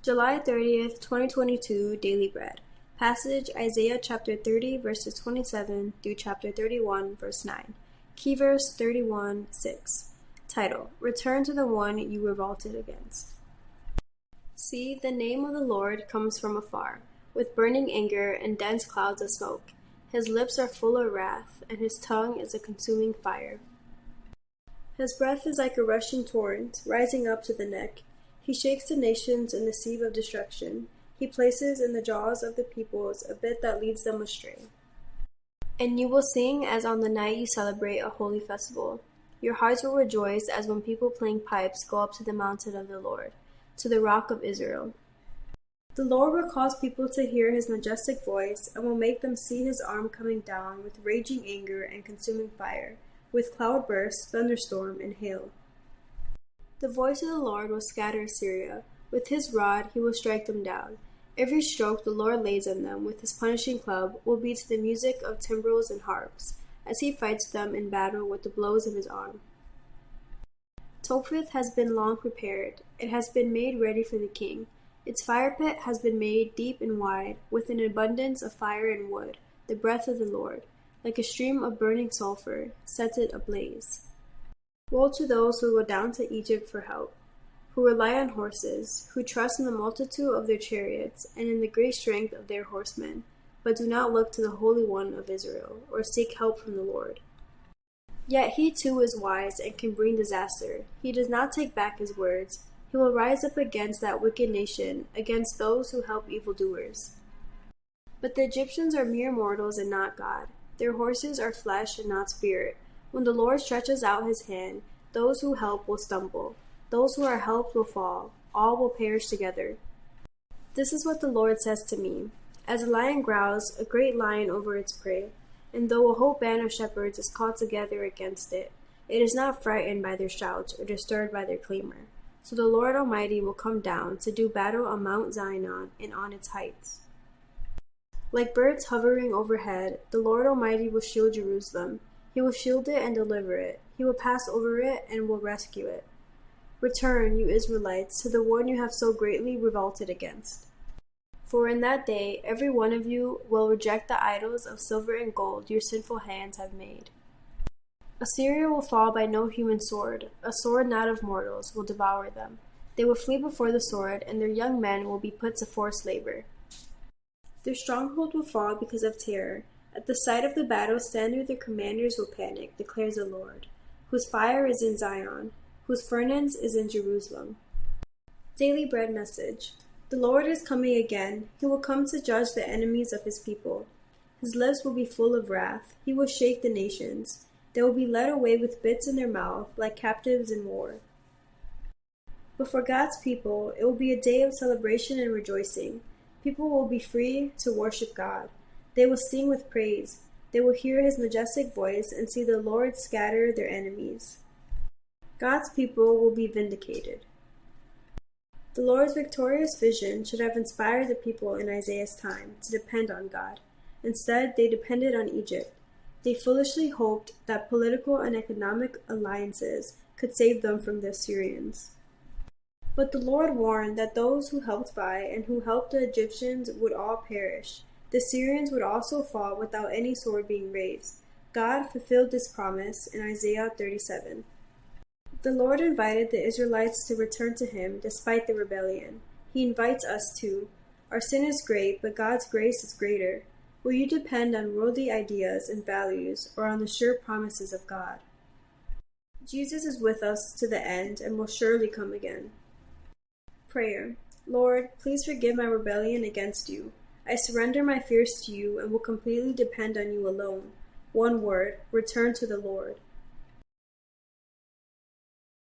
July 30th, 2022 Daily Bread. Passage Isaiah chapter 30 verses 27 through chapter 31 verse 9. Key verse 31:6. Title: Return to the one you revolted against. See, the name of the Lord comes from afar, with burning anger and dense clouds of smoke. His lips are full of wrath, and his tongue is a consuming fire. His breath is like a rushing torrent, rising up to the neck. He shakes the nations in the sieve of destruction. He places in the jaws of the peoples a bit that leads them astray. And you will sing as on the night you celebrate a holy festival. Your hearts will rejoice as when people playing pipes go up to the mountain of the Lord, to the rock of Israel. The Lord will cause people to hear his majestic voice and will make them see his arm coming down with raging anger and consuming fire, with cloudbursts, thunderstorm, and hail. The voice of the Lord will scatter Assyria. With his rod he will strike them down. Every stroke the Lord lays on them with his punishing club will be to the music of timbrels and harps, as he fights them in battle with the blows of his arm. Topheth has been long prepared. It has been made ready for the king. Its fire pit has been made deep and wide, with an abundance of fire and wood. The breath of the Lord, like a stream of burning sulfur, sets it ablaze. Woe to those who go down to Egypt for help, who rely on horses, who trust in the multitude of their chariots and in the great strength of their horsemen, but do not look to the Holy One of Israel, or seek help from the Lord. Yet he too is wise and can bring disaster. He does not take back his words. He will rise up against that wicked nation, against those who help evildoers. But the Egyptians are mere mortals and not God. Their horses are flesh and not spirit. When the Lord stretches out his hand, those who help will stumble. Those who are helped will fall. All will perish together. This is what the Lord says to me. As a lion growls, a great lion over its prey, and though a whole band of shepherds is called together against it, it is not frightened by their shouts or disturbed by their clamor. So the Lord Almighty will come down to do battle on Mount Zion and on its heights. Like birds hovering overhead, the Lord Almighty will shield Jerusalem. He will shield it and deliver it. He will pass over it and will rescue it. Return, you Israelites, to the one you have so greatly revolted against. For in that day every one of you will reject the idols of silver and gold your sinful hands have made. Assyria will fall by no human sword. A sword not of mortals will devour them. They will flee before the sword, and their young men will be put to forced labor. Their stronghold will fall because of terror. At the sight of the battle standard their commanders will panic, declares the Lord, whose fire is in Zion, whose furnace is in Jerusalem. Daily Bread Message. The Lord is coming again. He will come to judge the enemies of his people. His lips will be full of wrath. He will shake the nations. They will be led away with bits in their mouth, like captives in war. But for God's people, it will be a day of celebration and rejoicing. People will be free to worship God. They will sing with praise. They will hear his majestic voice and see the Lord scatter their enemies. God's people will be vindicated. The Lord's victorious vision should have inspired the people in Isaiah's time to depend on God. Instead, they depended on Egypt. They foolishly hoped that political and economic alliances could save them from the Assyrians. But the Lord warned that those who helped by and who helped the Egyptians would all perish. The Assyrians would also fall without any sword being raised. God fulfilled this promise in Isaiah 37. The Lord invited the Israelites to return to him despite the rebellion. He invites us too. Our sin is great, but God's grace is greater. Will you depend on worldly ideas and values or on the sure promises of God? Jesus is with us to the end and will surely come again. Prayer. Lord, please forgive my rebellion against you. I surrender my fears to you and will completely depend on you alone. One word, return to the Lord.